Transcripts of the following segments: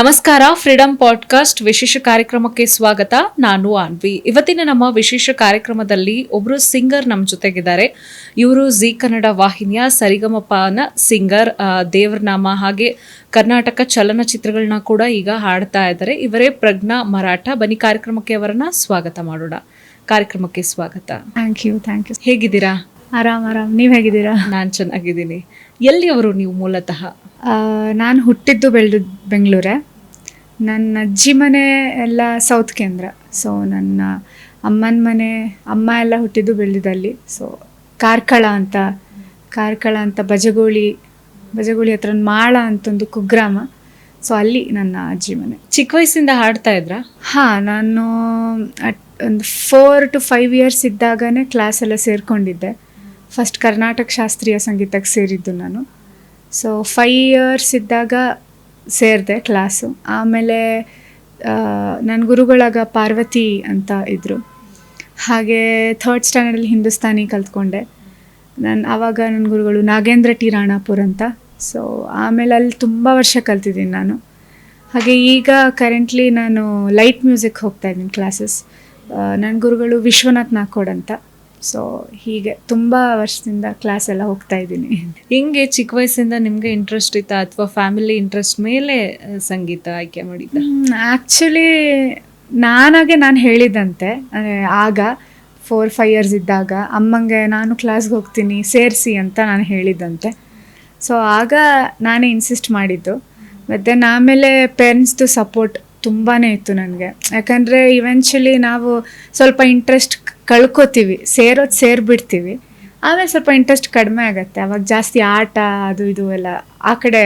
ನಮಸ್ಕಾರ. Freedom podcast ವಿಶೇಷ ಕಾರ್ಯಕ್ರಮಕ್ಕೆ ಸ್ವಾಗತ. ನಾನು ಅನ್ವಿ. ಇವತ್ತಿನ ನಮ್ಮ ವಿಶೇಷ ಕಾರ್ಯಕ್ರಮದಲ್ಲಿ ಒಬ್ರು ಸಿಂಗರ್ ನಮ್ಮ ಜೊತೆಗಿದ್ದಾರೆ. ಇವರು ಜಿ ಕನ್ನಡ ವಾಹಿನಿಯ ಸರಿಗಮಪನ ಸಿಂಗರ್, ದೇವ್ರನಾಮ ಹಾಗೆ ಕರ್ನಾಟಕ ಚಲನಚಿತ್ರಗಳನ್ನ ಕೂಡ ಈಗ ಹಾಡ್ತಾ ಇದ್ದಾರೆ. ಇವರೇ ಪ್ರಜ್ಞಾ ಮರಾಠ. ಬನ್ನಿ ಕಾರ್ಯಕ್ರಮಕ್ಕೆ ಅವರನ್ನ ಸ್ವಾಗತ ಮಾಡೋಣ. ಕಾರ್ಯಕ್ರಮಕ್ಕೆ ಸ್ವಾಗತ. Thank you. ಹೇಗಿದ್ದೀರಾ? ಆರಾಮ್. ನೀವು ಹೇಗಿದ್ದೀರಾ? ನಾನು ಚೆನ್ನಾಗಿದ್ದೀನಿ. ಎಲ್ಲಿ ಅವರು ನೀವು ಮೂಲತಃ? ನಾನು ಹುಟ್ಟಿದ್ದು ಬೆಳೆದಿದ್ದು ಬೆಂಗಳೂರೇ. ನನ್ನ ಅಜ್ಜಿ ಮನೆ ಎಲ್ಲ ಸೌತ್ ಕೇಂದ್ರ. ಸೊ ನನ್ನ ಅಮ್ಮನ ಮನೆ, ಅಮ್ಮ ಎಲ್ಲ ಹುಟ್ಟಿದ್ದು ಬೆಳೆದಿದ್ದಲ್ಲಿ. ಸೊ ಕಾರ್ಕಳ ಅಂತ ಬಜಗೋಳಿ ಹತ್ರ ಒಂದು ಮಾಳ ಅಂತ ಒಂದು ಕುಗ್ರಾಮ. ಸೊ ಅಲ್ಲಿ ನನ್ನ ಅಜ್ಜಿ ಮನೆ. ಚಿಕ್ಕ ವಯಸ್ಸಿಂದ ಹಾಡ್ತಾ ಇದ್ರಾ? ಹಾಂ, ನಾನು ಒಂದು 4 to 5 ಇಯರ್ಸ್ ಇದ್ದಾಗನೇ ಕ್ಲಾಸೆಲ್ಲ ಸೇರಿಕೊಂಡಿದ್ದೆ. ಫಸ್ಟ್ ಕರ್ನಾಟಕ ಶಾಸ್ತ್ರೀಯ ಸಂಗೀತಕ್ಕೆ ಸೇರಿದ್ದು ನಾನು. ಸೊ 5 ಇಯರ್ಸ್ ಇದ್ದಾಗ ಸೇರಿದೆ ಕ್ಲಾಸು. ಆಮೇಲೆ ನನ್ನ ಗುರುಗಳಾಗ ಪಾರ್ವತಿ ಅಂತ ಇದ್ದರು. ಹಾಗೆ 3rd ಸ್ಟ್ಯಾಂಡರ್ಡಲ್ಲಿ ಹಿಂದೂಸ್ತಾನಿ ಕಲ್ತ್ಕೊಂಡೆ. ಆವಾಗ ನನ್ನ ಗುರುಗಳು ನಾಗೇಂದ್ರ ಟಿ ರಾಣಾಪುರ್ ಅಂತ. ಸೊ ಆಮೇಲೆ ಅಲ್ಲಿ ತುಂಬ ವರ್ಷ ಕಲ್ತಿದ್ದೀನಿ ನಾನು. ಹಾಗೆ ಈಗ ಕರೆಂಟ್ಲಿ ನಾನು ಲೈಟ್ ಮ್ಯೂಸಿಕ್ ಹೋಗ್ತಾ ಇದ್ದೀನಿ ಕ್ಲಾಸಸ್. ನನ್ನ ಗುರುಗಳು ವಿಶ್ವನಾಥ್ ನಾಕೋಡ್ ಅಂತ. ಸೊ ಹೀಗೆ ತುಂಬ ವರ್ಷದಿಂದ ಕ್ಲಾಸ್ ಎಲ್ಲ ಹೋಗ್ತಾ ಇದ್ದೀನಿ. ಹಿಂಗೆ ಚಿಕ್ಕ ವಯಸ್ಸಿಂದ ನಿಮಗೆ ಇಂಟ್ರೆಸ್ಟ್ ಇತ್ತಾ ಅಥವಾ ಫ್ಯಾಮಿಲಿ ಇಂಟ್ರೆಸ್ಟ್ ಮೇಲೆ ಸಂಗೀತ ಆಯ್ಕೆ ಮಾಡಿದ್ದ? ಆ್ಯಕ್ಚುಲಿ ನಾನು ಹೇಳಿದ್ದಂತೆ, ಅಂದರೆ ಆಗ 4-5 ಇಯರ್ಸ್ ಇದ್ದಾಗ ಅಮ್ಮಂಗೆ ನಾನು ಕ್ಲಾಸ್ಗೆ ಹೋಗ್ತೀನಿ ಸೇರಿಸಿ ಅಂತ ನಾನು ಹೇಳಿದ್ದಂತೆ. ಸೊ ಆಗ ನಾನೇ ಇನ್ಸಿಸ್ಟ್ ಮಾಡಿದ್ದು. ಮತ್ತು ಆಮೇಲೆ ಪೇರೆಂಟ್ಸ್ದು ಸಪೋರ್ಟ್ ತುಂಬಾ ಇತ್ತು ನನಗೆ. ಯಾಕಂದರೆ ಇವೆಂಚುಲಿ ನಾವು ಸ್ವಲ್ಪ ಇಂಟ್ರೆಸ್ಟ್ ಕಳ್ಕೊತೀವಿ, ಸೇರಿಬಿಡ್ತೀವಿ. ಆಮೇಲೆ ಸ್ವಲ್ಪ ಇಂಟ್ರೆಸ್ಟ್ ಕಡಿಮೆ ಆಗುತ್ತೆ. ಅವಾಗ ಜಾಸ್ತಿ ಆಟ ಅದು ಇದು ಎಲ್ಲ ಆ ಕಡೆ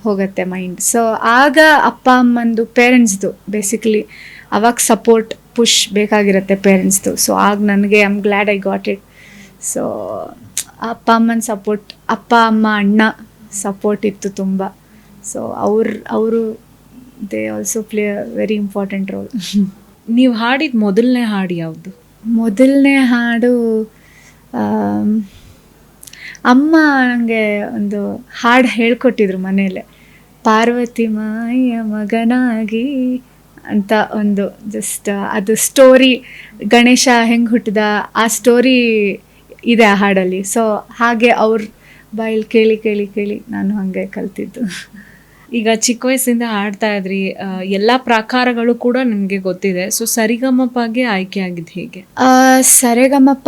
ಹೋಗುತ್ತೆ ಮೈಂಡ್. ಸೊ ಆಗ ಅಪ್ಪ ಅಮ್ಮಂದು ಪೇರೆಂಟ್ಸ್ದು ಬೇಸಿಕಲಿ ಅವಾಗ ಸಪೋರ್ಟ್ ಪುಷ್ ಬೇಕಾಗಿರುತ್ತೆ ಪೇರೆಂಟ್ಸ್ದು. ಸೊ ಆಗ ನನಗೆ I am glad I got it. So ಅಪ್ಪ ಅಮ್ಮನ ಸಪೋರ್ಟ್, ಅಪ್ಪ ಅಮ್ಮ ಅಣ್ಣ ಸಪೋರ್ಟ್ ಇತ್ತು ತುಂಬ. ಸೊ ಅವರು they also play a very important role. ನೀವು ಹಾಡಿದ ಮೊದಲನೇ ಹಾಡು ಯಾವುದು? ಮೊದಲನೇ ಹಾಡು ಅಮ್ಮ ನನಗೆ ಒಂದು ಹಾಡು ಹೇಳ್ಕೊಟ್ಟಿದ್ರು ಮನೆಯಲ್ಲೇ. ಪಾರ್ವತಿ ಮಾಯ ಮಗನಾಗಿ ಅಂತ ಒಂದು ಜಸ್ಟ್ ಅದು ಸ್ಟೋರಿ, ಗಣೇಶ ಹೆಂಗೆ ಹುಟ್ಟಿದ ಆ ಸ್ಟೋರಿ ಇದೆ ಆ ಹಾಡಲ್ಲಿ. ಸೊ ಹಾಗೆ ಅವ್ರ ಬಾಯಲ್ಲಿ ಕೇಳಿ ನಾನು ಹಾಗೆ ಕಲ್ತಿದ್ದು. ಈಗ ಚಿಕ್ಕ ವಯಸ್ಸಿಂದ ಹಾಡ್ತಾ ಇದ್ರಿ, ಎಲ್ಲ ಪ್ರಕಾರಗಳು ಕೂಡ ನಿಮಗೆ ಗೊತ್ತಿದೆ. ಸೊ ಸರಿಗಮಪಗೆ ಆಯ್ಕೆ ಆಗಿದ್ದು ಹೇಗೆ? ಸರಿಗಮಪ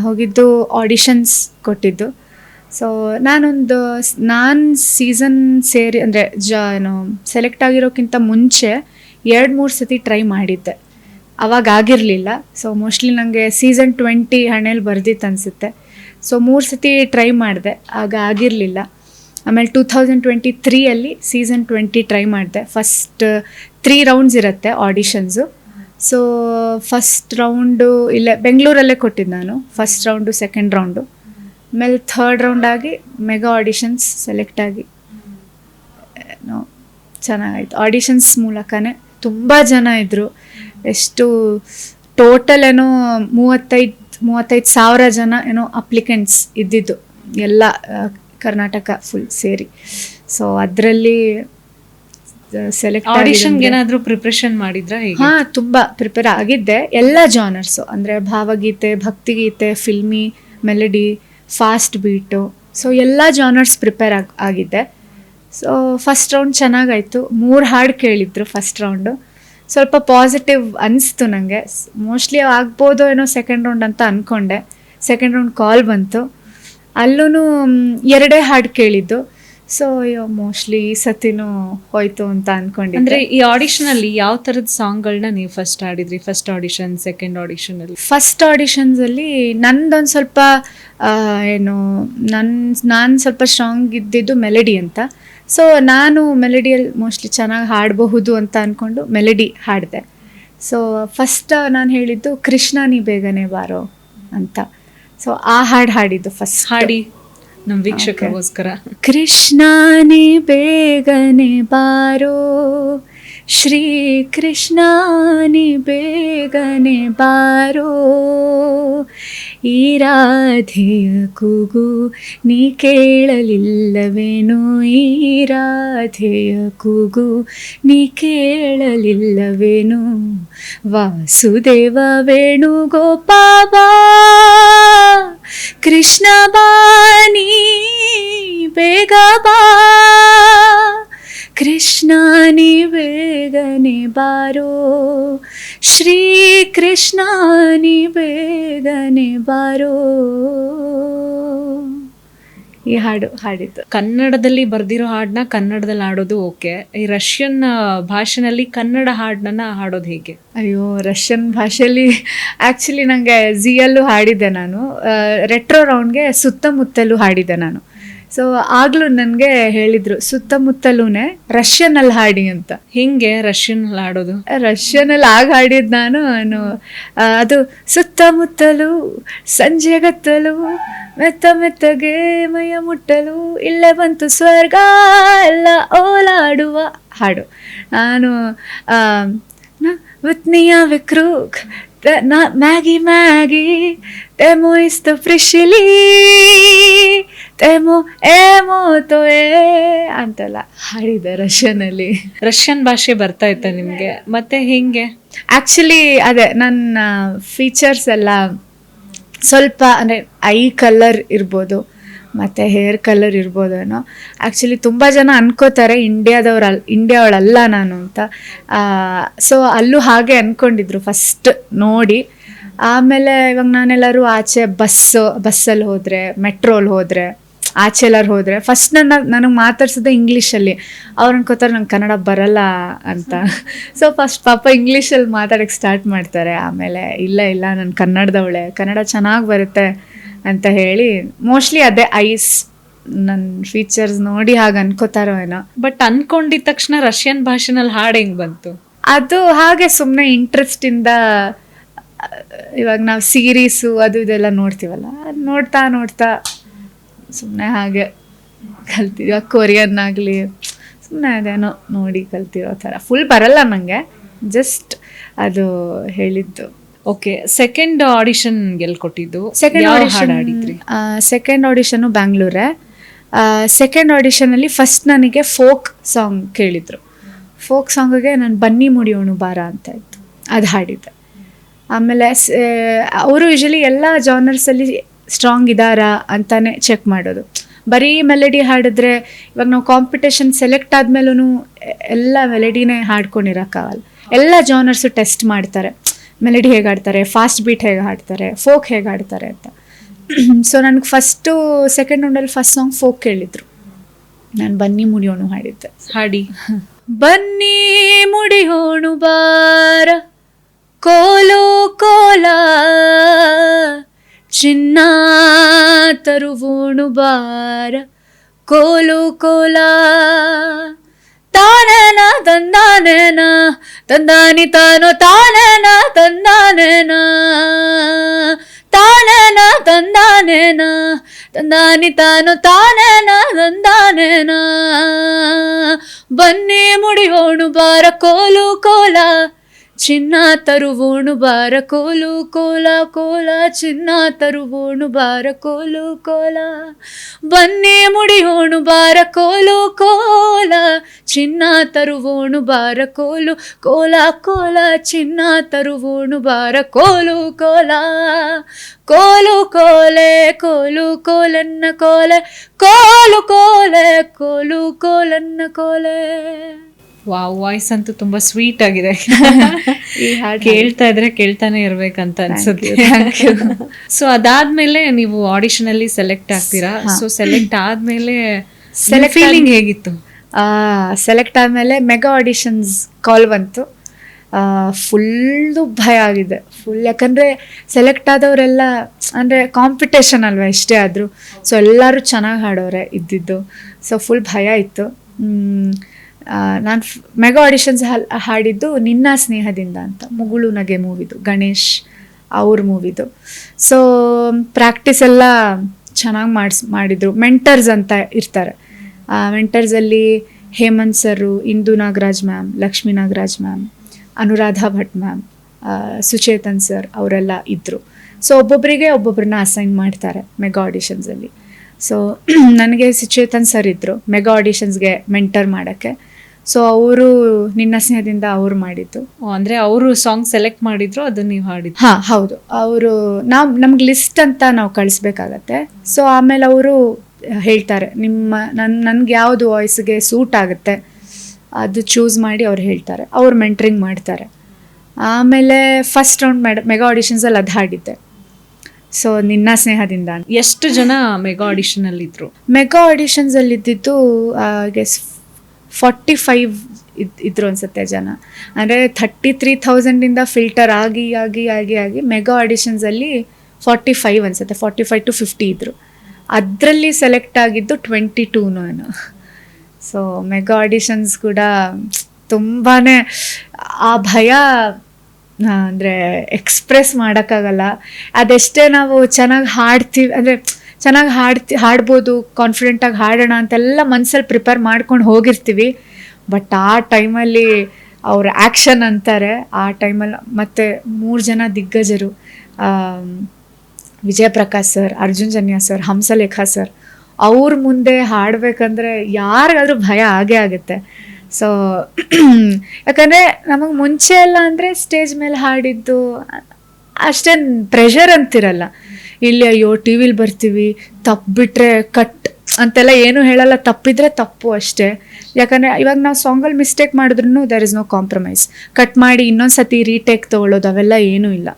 ಹೋಗಿದ್ದು ಆಡಿಷನ್ಸ್ ಕೊಟ್ಟಿದ್ದು. ಸೊ ನಾನು ಸೀಸನ್ ಸೇರಿ ಅಂದರೆ ಸೆಲೆಕ್ಟ್ ಆಗಿರೋಕ್ಕಿಂತ ಮುಂಚೆ 2-3 ಸತಿ ಟ್ರೈ ಮಾಡಿದ್ದೆ. ಅವಾಗ ಆಗಿರಲಿಲ್ಲ. ಸೊ ಮೋಸ್ಟ್ಲಿ ನನಗೆ ಸೀಸನ್ 20 ಹಣೆಯಲ್ಲಿ ಬರ್ದಿತ್ತು ಅನಿಸುತ್ತೆ. ಸೊ 3 ಸತಿ ಟ್ರೈ ಮಾಡಿದೆ, ಆಗ ಆಗಿರಲಿಲ್ಲ. ಆಮೇಲೆ 2023 ಸೀಸನ್ 20 ಟ್ರೈ ಮಾಡಿದೆ. ಫಸ್ಟ್ 3 ರೌಂಡ್ಸ್ ಇರುತ್ತೆ ಆಡಿಷನ್ಸು. ಸೊ ಫಸ್ಟ್ ರೌಂಡು ಇಲ್ಲೇ ಬೆಂಗಳೂರಲ್ಲೇ ಕೊಟ್ಟಿದ್ದು ನಾನು. ಫಸ್ಟ್ ರೌಂಡು, ಸೆಕೆಂಡ್ ರೌಂಡು, ಆಮೇಲೆ 3rd ರೌಂಡ್ ಆಗಿ ಮೆಗಾ ಆಡಿಷನ್ಸ್ ಸೆಲೆಕ್ಟ್ ಆಗಿ ಚೆನ್ನಾಗಾಯಿತು. ಆಡಿಷನ್ಸ್ ಮೂಲಕನೇ ತುಂಬ ಜನ ಇದ್ದರು. ಎಷ್ಟು ಟೋಟಲ್ 35,000 ಜನ ಅಪ್ಲಿಕೆಂಟ್ಸ್ ಇದ್ದಿದ್ದು ಎಲ್ಲ ಕರ್ನಾಟಕ ಫುಲ್ ಸೇರಿ. ಸೊ ಅದರಲ್ಲಿ ಸೆಲೆಕ್ಟ್. ಆಡಿಷನ್ಗೆ ಏನಾದರೂ ಪ್ರಿಪ್ರೇಷನ್ ಮಾಡಿದ್ರಾ? ಹಾಂ, ತುಂಬ ಪ್ರಿಪೇರ್ ಆಗಿದ್ದೆ. ಎಲ್ಲ ಜಾನರ್ಸು ಅಂದರೆ ಭಾವಗೀತೆ, ಭಕ್ತಿಗೀತೆ, filmy, melody, fast beat, so ಎಲ್ಲ ಜಾನರ್ಸ್ ಪ್ರಿಪೇರ್ ಆಗಿದ್ದೆ. ಸೊ ಫಸ್ಟ್ ರೌಂಡ್ ಚೆನ್ನಾಗಾಯಿತು. 3 ಹಾಡು ಕೇಳಿದ್ರು ಫಸ್ಟ್ ರೌಂಡು. ಸ್ವಲ್ಪ ಪಾಸಿಟಿವ್ ಅನಿಸ್ತು ನನಗೆ. ಮೋಸ್ಟ್ಲಿ ಆಗ್ಬೋದು ಏನೋ ಸೆಕೆಂಡ್ ರೌಂಡ್ ಅಂತ ಅಂದ್ಕೊಂಡೆ. ಸೆಕೆಂಡ್ ರೌಂಡ್ ಕಾಲ್ ಬಂತು. ಅಲ್ಲೂ 2 ಹಾಡು ಕೇಳಿದ್ದು. ಸೊ ಮೋಸ್ಟ್ಲಿ ಈ ಸತಿನೂ ಹೋಯ್ತು ಅಂತ ಅಂದ್ಕೊಂಡಿದ್ದೆ. ಅಂದರೆ ಈ ಆಡಿಷನಲ್ಲಿ ಯಾವ ಥರದ ಸಾಂಗ್ಗಳನ್ನ ನೀವು ಫಸ್ಟ್ ಹಾಡಿದ್ರಿ? ಫಸ್ಟ್ ಆಡಿಷನ್, ಸೆಕೆಂಡ್ ಆಡಿಷನಲ್ಲಿ? ಫಸ್ಟ್ ಆಡಿಷನ್ಸಲ್ಲಿ ನಂದೊಂದು ಸ್ವಲ್ಪ ನಾನು ಸ್ವಲ್ಪ ಸ್ಟ್ರಾಂಗ್ ಇದ್ದಿದ್ದು ಮೆಲಡಿ ಅಂತ. ಸೊ ನಾನು ಮೆಲಡಿಯಲ್ಲಿ ಮೋಸ್ಟ್ಲಿ ಚೆನ್ನಾಗಿ ಹಾಡಬಹುದು ಅಂತ ಅಂದ್ಕೊಂಡು ಮೆಲಡಿ ಹಾಡಿದೆ. ಸೊ ಫಸ್ಟ್ ನಾನು ಹೇಳಿದ್ದು ಕೃಷ್ಣ ನೀ ಬೇಗನೆ ಬಾರೋ ಅಂತ. ಸೊ ಆ ಹಾಡು ಹಾಡಿದ್ದು ಫಸ್ಟ್. ಹಾಡಿ ನಮ್ಮ ವೀಕ್ಷಕರಿಗೋಸ್ಕರ. ಕೃಷ್ಣ ನೀ ಬೇಗನೆ ಬಾರೋ, ಶ್ರೀ ಕೃಷ್ಣ ನೀ ಬೇಗನೆ ಬಾರೋ, ಈ ರಾಧೆಯ ಕೂಗು ನೀ ಕೇಳಲಿಲ್ಲವೇನೋ, ಈ ರಾಧೆಯ ಕೂಗು ನೀ ಕೇಳಲಿಲ್ಲವೇನೋ, ವಾಸುದೇವ ವೇಣುಗೋಪಾಲ ಕೃಷ್ಣ ಬಾನಿ ಬೇಗ ಬಾ, ಕೃಷ್ಣ ನೀ ಬೇಗನೆ ಬಾರೋ, ಶ್ರೀ ಕೃಷ್ಣ ನೀ ಬೇಗನೆ ಬಾರೋ. ಈ ಹಾಡು ಹಾಡಿದ್ದು. ಕನ್ನಡದಲ್ಲಿ ಬರ್ದಿರೋ ಹಾಡನ್ನ ಕನ್ನಡದಲ್ಲಿ ಹಾಡೋದು ಓಕೆ, ಈ ರಷ್ಯನ್ ಭಾಷೆನಲ್ಲಿ ಕನ್ನಡ ಹಾಡನ್ನ ಹಾಡೋದು ಹೇಗೆ? ಅಯ್ಯೋ, ರಷ್ಯನ್ ಭಾಷೆಯಲ್ಲಿ ಆ್ಯಕ್ಚುಲಿ ನನಗೆ ಝಿಯಲ್ಲೂ ಹಾಡಿದ್ದೆ ನಾನು, ರೆಟ್ರೋ ರೌಂಡ್ಗೆ ಸುತ್ತಮುತ್ತಲೂ ಹಾಡಿದ್ದೆ ನಾನು. ಸೊ ಆಗಲೂ ನನಗೆ ಹೇಳಿದರು ಸುತ್ತಮುತ್ತಲೂ ರಷ್ಯನಲ್ಲಿ ಹಾಡಿ ಅಂತ. ಹಿಂಗೆ ರಷ್ಯನ್ ಹಾಡೋದು? ರಷ್ಯನಲ್ಲಿ ಆಗ ಹಾಡಿದ್ದು ನಾನು ಅದು ಸುತ್ತಮುತ್ತಲು ಸಂಜೆಗತ್ತಲು ಮೆತ್ತ ಮೆತ್ತಗೆ ಮೈಯ ಮುಟ್ಟಲು ಇಲ್ಲೇ ಬಂತು ಸ್ವರ್ಗ ಎಲ್ಲ ಓಲಾಡುವ ಹಾಡು. ನಾನು ವಿತ್ನಿಯ ವಿಕ್ರೂಕ್ ಮ್ಯಾಗಿ ಮ್ಯಾಗಿ ತೆಮೋ ಇಸ್ತ ಫ್ರಿಶಿಲಿ ತೆಮೋ ಏಮೋ ತೋಯೇ ಅಂತೆಲ್ಲ ಹಾಡಿದೆ ರಷ್ಯನಲ್ಲಿ. ರಷ್ಯನ್ ಭಾಷೆ ಬರ್ತಾ ಇತ್ತ ನಿಮಗೆ? ಮತ್ತೆ ಹಿಂಗೆ ಆ್ಯಕ್ಚುಲಿ ಅದೇ ನನ್ನ ಫೀಚರ್ಸ್ ಎಲ್ಲ ಸ್ವಲ್ಪ ಅಂದರೆ ಐ ಕಲರ್ ಇರ್ಬೋದು ಮತ್ತು ಹೇರ್ ಕಲರ್ ಇರ್ಬೋದೇನೋ. ಆ್ಯಕ್ಚುಲಿ ತುಂಬ ಜನ ಅನ್ಕೋತಾರೆ ಇಂಡಿಯಾವಳಲ್ಲ ನಾನು ಅಂತ. ಸೊ ಅಲ್ಲೂ ಹಾಗೆ ಅಂದ್ಕೊಂಡಿದ್ರು ಫಸ್ಟ್ ನೋಡಿ. ಆಮೇಲೆ ಇವಾಗ ನಾನೆಲ್ಲರೂ ಆಚೆ ಬಸ್ಸಲ್ಲಿ ಹೋದರೆ, ಮೆಟ್ರೋಲ್ಲಿ ಹೋದರೆ, ಆಚೆ ಎಲ್ಲರೂ ಹೋದರೆ ಫಸ್ಟ್ ನನಗೆ ಮಾತಾಡ್ಸೋದೇ ಇಂಗ್ಲೀಷಲ್ಲಿ. ಅವ್ರು ಅನ್ಕೋತಾರೆ ನಂಗೆ ಕನ್ನಡ ಬರಲ್ಲ ಅಂತ. ಸೊ ಫಸ್ಟ್ ಪಾಪ ಇಂಗ್ಲೀಷಲ್ಲಿ ಮಾತಾಡೋಕ್ಕೆ ಸ್ಟಾರ್ಟ್ ಮಾಡ್ತಾರೆ. ಆಮೇಲೆ ಇಲ್ಲ ನಾನು ಕನ್ನಡದವಳೆ, ಕನ್ನಡ ಚೆನ್ನಾಗಿ ಬರುತ್ತೆ ಅಂತ ಹೇಳಿ ಮೋಸ್ಟ್ಲಿ ಅದೇ ಐಸ್ ನನ್ನ ಫೀಚರ್ಸ್ ನೋಡಿ ಹಾಗೆ ಅನ್ಕೋತಾರೋ ಏನೋ. ಬಟ್ ಅನ್ಕೊಂಡಿದ ತಕ್ಷಣ ರಷ್ಯನ್ ಭಾಷೆನಲ್ಲಿ ಹಾಡು ಹೆಂಗೆ ಬಂತು? ಅದು ಹಾಗೆ ಸುಮ್ಮನೆ ಇಂಟ್ರೆಸ್ಟಿಂದ. ಇವಾಗ ನಾವು ಸೀರೀಸು ಅದು ಇದೆಲ್ಲ ನೋಡ್ತೀವಲ್ಲ, ಅದು ನೋಡ್ತಾ ಸುಮ್ಮನೆ ಹಾಗೆ ಕಲ್ತಿದ್ವಿ. ಕೊರಿಯನ್ ಆಗಲಿ ಸುಮ್ಮನೆ ಅದೇನೋ ನೋಡಿ ಕಲ್ತಿರೋ ಥರ. ಫುಲ್ ಬರಲ್ಲ ನನಗೆ, ಜಸ್ಟ್ ಅದು ಹೇಳಿದ್ದು. ಓಕೆ, ಸೆಕೆಂಡ್ ಆಡಿಷನ್ ಎಲ್ಲಿ ಕೊಟ್ಟಿದ್ದು? ಸೆಕೆಂಡ್ ಆಡಿಷನ್ನು ಬ್ಯಾಂಗ್ಳೂರೇ. ಸೆಕೆಂಡ್ ಆಡಿಷನಲ್ಲಿ ಫಸ್ಟ್ ನನಗೆ ಫೋಕ್ ಸಾಂಗ್ ಕೇಳಿದರು. ಫೋಕ್ ಸಾಂಗಿಗೆ ನಾನು ಬನ್ನಿ ಮುಡಿಯೋಣು ಬಾರ ಅಂತ ಇತ್ತು, ಅದು ಹಾಡಿದ್ದೆ. ಆಮೇಲೆ ಅವರು ಯೂಶಲಿ ಎಲ್ಲ ಜಾನರ್ಸಲ್ಲಿ ಸ್ಟ್ರಾಂಗ್ ಇದ್ದಾರಾ ಅಂತಾನೆ ಚೆಕ್ ಮಾಡೋದು. ಬರೀ ಮೆಲಡಿ ಹಾಡಿದ್ರೆ ಇವಾಗ ನಾವು ಕಾಂಪಿಟೇಷನ್ ಸೆಲೆಕ್ಟ್ ಆದಮೇಲೂ ಎಲ್ಲ ಮೆಲಡಿನೇ ಹಾಡ್ಕೊಂಡಿರೋಕ್ಕಾಗಲ್ಲ. ಎಲ್ಲ ಜಾನರ್ಸು ಟೆಸ್ಟ್ ಮಾಡ್ತಾರೆ, ಮೆಲಡಿ ಹೇಗೆ ಹಾಡ್ತಾರೆ, ಫಾಸ್ಟ್ ಬೀಟ್ ಹೇಗೆ ಹಾಡ್ತಾರೆ, ಫೋಕ್ ಹೇಗೆ ಹಾಡ್ತಾರೆ ಅಂತ. ಸೊ ನನಗೆ ಸೆಕೆಂಡ್ ರೌಂಡಲ್ಲಿ ಫಸ್ಟ್ ಸಾಂಗ್ ಫೋಕ್ ಕೇಳಿದ್ರು. ನಾನು ಬನ್ನಿ ಮುಡಿಯೋಣು ಹಾಡಿದ್ದೆ. ಹಾಡಿ. ಬನ್ನಿ ಮುಡಿಯೋಣು ಬಾರ ಕೋಲು ಕೋಲ ಚಿನ್ನ ತರುವೋಣು ಬಾರ ಕೋಲು ಕೋಲ ತಾನನ ತಂದಾನೇನ ತಂದಾನಿ ತಾನೋ ತಾನನ ತಂದಾನೇನ ತಾನನ ತಂದಾನೇನ ತಂದಾನಿ ತಾನೋ ತಾನನ ತಂದಾನೇನ ಬನ್ನಿ ಮುಡಿಯೋಣು ಬಾರ ಕೋಲು ಕೋಲ ಚಿನ್ನ ತರುವೋಣು ಬಾರ ಕೋಲು ಕೋಲ ಕೋಲ ಚಿನ್ನ ತರುವೋಣು ಬಾರ ಕೋಲು ಕೋಲ ಬನ್ನಿ ಮುಡಿಯೋಣು ಬಾರ ಕೋಲು ಕೋಲ ಚಿನ್ನ ತರುವೋಣು ಬಾರ ಕೋಲು ಕೋಲ ಕೋಲ ಚಿನ್ನ ತರುವೋಣು ಬಾರ ಕೋಲು ಕೋಲ ಕೋಲು ಕೋಲೆ ಕೋಲು ಕೋಲನ್ನ ಕೋಲೆ ಕೋಲು ಕೋಲೆ ಕೋಲು ಕೋಲನ್ನ ಕೋಲೆ. ವಾವ್, ವಾಯ್ಸ್ ಅಂತೂ ತುಂಬಾ ಸ್ವೀಟ್ ಆಗಿದೆ. ಈ ಹಾಡು ಕೇಳ್ತಾ ಇದ್ರೆ ಕೇಳ್ತಾನೆ ಇರ್ಬೇಕಂತ ಅನ್ಸುತ್ತೆ. ಸೊ ಅದಾದ್ಮೇಲೆ ನೀವು ಆಡಿಷನ್ ಅಲ್ಲಿ ಸೆಲೆಕ್ಟ್ ಆಗ್ತೀರಾ. ಸೊ ಸೆಲೆಕ್ಟ್ ಆದ್ಮೇಲೆ ಫೀಲಿಂಗ್ ಹೇಗಿತ್ತು? ಸೆಲೆಕ್ಟ್ ಆದ್ಮೇಲೆ ಮೆಗಾ ಆಡಿಷನ್ಸ್ ಕಾಲ್ ಬಂತು. ಫುಲ್ಲು ಭಯ ಆಗಿದೆ ಫುಲ್. ಯಾಕಂದರೆ ಸೆಲೆಕ್ಟ್ ಆದವರೆಲ್ಲ ಅಂದರೆ ಕಾಂಪಿಟೇಷನ್ ಅಲ್ವಾ ಎಷ್ಟೇ ಆದರೂ. ಸೊ ಎಲ್ಲರೂ ಚೆನ್ನಾಗಿ ಹಾಡೋರೆ ಇದ್ದಿದ್ದು. ಸೊ ಫುಲ್ ಭಯ ಇತ್ತು. ನಾನು ಮೆಗಾ ಆಡಿಷನ್ಸ್ ಹಾಡಿದ್ದು ನಿನ್ನ ಸ್ನೇಹದಿಂದ ಅಂತ, ಮುಗುಳು ನಗೆ ಮೂವಿದು, ಗಣೇಶ್ ಅವ್ರ ಮೂವಿದು. ಸೊ ಪ್ರಾಕ್ಟೀಸ್ ಎಲ್ಲ ಚೆನ್ನಾಗಿ ಮಾಡಿದರು. ಮೆಂಟರ್ಸ್ ಅಂತ ಇರ್ತಾರೆ. ಮೆಂಟರ್ಸಲ್ಲಿ Hemanth sir, Indu Nagaraj ma'am, Lakshmi Nagaraj ma'am, Anuradha Bhat ma'am, Suchethan sir ಅವರೆಲ್ಲ ಇದ್ದರು. ಸೊ ಒಬ್ಬೊಬ್ಬರನ್ನ ಅಸೈನ್ ಮಾಡ್ತಾರೆ ಮೆಗಾ ಆಡಿಷನ್ಸಲ್ಲಿ. ಸೊ ನನಗೆ ಸುಚೇತನ್ ಸರ್ ಇದ್ದರು ಮೆಗಾ ಆಡಿಷನ್ಸ್ಗೆ ಮೆಂಟರ್ ಮಾಡೋಕ್ಕೆ. ಸೊ ಅವರು ನಿನ್ನ ಸ್ನೇಹದಿಂದ ಅವ್ರು ಮಾಡಿದ್ದು. ಅಂದ್ರೆ ಅವರು ಸಾಂಗ್ ಸೆಲೆಕ್ಟ್ ಮಾಡಿದ್ರು, ಅದನ್ನ ನೀವು ಹಾಡಿದ್ದು? ಹಾಂ ಹೌದು, ಅವರು ನಮ್ಗೆ ಲಿಸ್ಟ್ ಅಂತ ನಾವು ಕಳಿಸ್ಬೇಕಾಗತ್ತೆ. ಸೊ ಆಮೇಲೆ ಅವರು ಹೇಳ್ತಾರೆ ನನ್ಗೆ ಯಾವುದು ವಾಯ್ಸ್ಗೆ ಸೂಟ್ ಆಗುತ್ತೆ ಅದು ಚೂಸ್ ಮಾಡಿ ಅವ್ರು ಹೇಳ್ತಾರೆ, ಅವ್ರು ಮೆಂಟ್ರಿಂಗ್ ಮಾಡ್ತಾರೆ. ಆಮೇಲೆ ಫಸ್ಟ್ ರೌಂಡ್ ಮೆಗಾ ಆಡಿಷನ್ಸಲ್ಲಿ ಅದು ಹಾಡಿದ್ದೆ. ಸೊ ನಿನ್ನ ಸ್ನೇಹದಿಂದ. ಎಷ್ಟು ಜನ ಮೆಗಾ ಆಡಿಷನ್ ಅಲ್ಲಿ ಇದ್ರು? ಮೆಗಾ ಆಡಿಷನ್ಸಲ್ಲಿ ಇದ್ದಿದ್ದು ಗೆಸ್ 45 ಇದ್ರು ಅನ್ಸುತ್ತೆ ಜನ. ಅಂದರೆ 33,000 ಫಿಲ್ಟರ್ ಆಗಿ ಆಗಿ ಆಗಿ ಆಗಿ ಮೆಗಾ ಆಡಿಷನ್ಸಲ್ಲಿ 45 ಅನ್ಸುತ್ತೆ, 45 to 50 ಇದ್ರು. ಅದರಲ್ಲಿ ಸೆಲೆಕ್ಟ್ ಆಗಿದ್ದು 22 ಏನೋ. ಸೊ ಮೆಗಾ ಆಡಿಷನ್ಸ್ ಕೂಡ ತುಂಬಾ ಆ ಭಯ ಅಂದರೆ ಎಕ್ಸ್ಪ್ರೆಸ್ ಮಾಡೋಕ್ಕಾಗಲ್ಲ. ಅದೆಷ್ಟೇ ನಾವು ಚೆನ್ನಾಗಿ ಹಾಡ್ತೀವಿ ಅಂದರೆ ಚೆನ್ನಾಗಿ ಹಾಡ್ಬೋದು, ಕಾನ್ಫಿಡೆಂಟಾಗಿ ಹಾಡೋಣ ಅಂತೆಲ್ಲ ಮನಸ್ಸಲ್ಲಿ ಪ್ರಿಪೇರ್ ಮಾಡ್ಕೊಂಡು ಹೋಗಿರ್ತೀವಿ. ಬಟ್ ಆ ಟೈಮಲ್ಲಿ ಅವ್ರ ಆ್ಯಕ್ಷನ್ ಅಂತಾರೆ, ಆ ಟೈಮಲ್ಲಿ ಮತ್ತು 3 ಜನ ದಿಗ್ಗಜರು, Vijay Prakash sir, Arjun Janya sir, Hamsalekha sir, ಅವ್ರ ಮುಂದೆ ಹಾಡಬೇಕಂದ್ರೆ ಯಾರಿಗಾದ್ರೂ ಭಯ ಆಗೇ ಆಗುತ್ತೆ. ಸೊ ಯಾಕಂದರೆ ನಮಗೆ ಮುಂಚೆ ಎಲ್ಲ ಅಂದರೆ ಸ್ಟೇಜ್ ಮೇಲೆ ಹಾಡಿದ್ದು ಅಷ್ಟೇನು ಪ್ರೆಷರ್ ಅಂತಿರಲ್ಲ. ಇಲ್ಲಿ ಅಯ್ಯೋ ಟಿ ವಿಲಿ ಬರ್ತೀವಿ, ತಪ್ಪಿಬಿಟ್ರೆ ಕಟ್ ಅಂತೆಲ್ಲ ಏನೂ ಹೇಳಲ್ಲ, ತಪ್ಪಿದ್ರೆ ತಪ್ಪು ಅಷ್ಟೇ. ಯಾಕಂದರೆ ಇವಾಗ ನಾವು ಸಾಂಗಲ್ಲಿ ಮಿಸ್ಟೇಕ್ ಮಾಡಿದ್ರೂ there is no compromise. Cut ಮಾಡಿ ಇನ್ನೊಂದು ಸತಿ ರೀಟೇಕ್ ತೊಗೊಳ್ಳೋದು ಅವೆಲ್ಲ ಏನೂ ಇಲ್ಲ.